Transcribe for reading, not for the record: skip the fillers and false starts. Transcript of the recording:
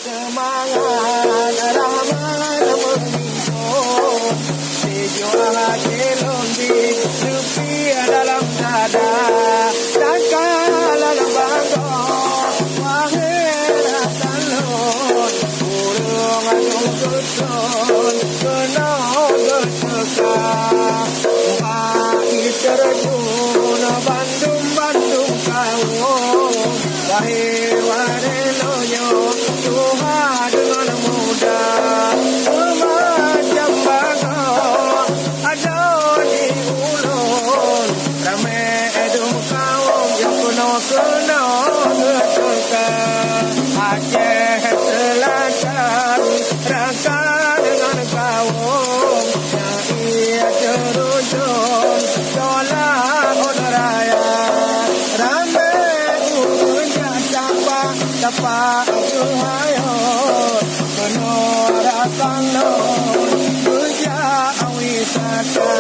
semangat rahmat menghimpun sejuah gelon di tepi dalam dada dan kalah bangga wahai talon burung adung tutun kena bercakap wahai terjun bandung kau wahai wareloyo Tuhan dengan mudah semacam bangau ada di ulun ramai edum kaum yang kena berteka Aceh Selatan rangka dengan kaum yang ia terujung tolak raya ramai urun jasa dapat suhayo menora tanglo kerja wisata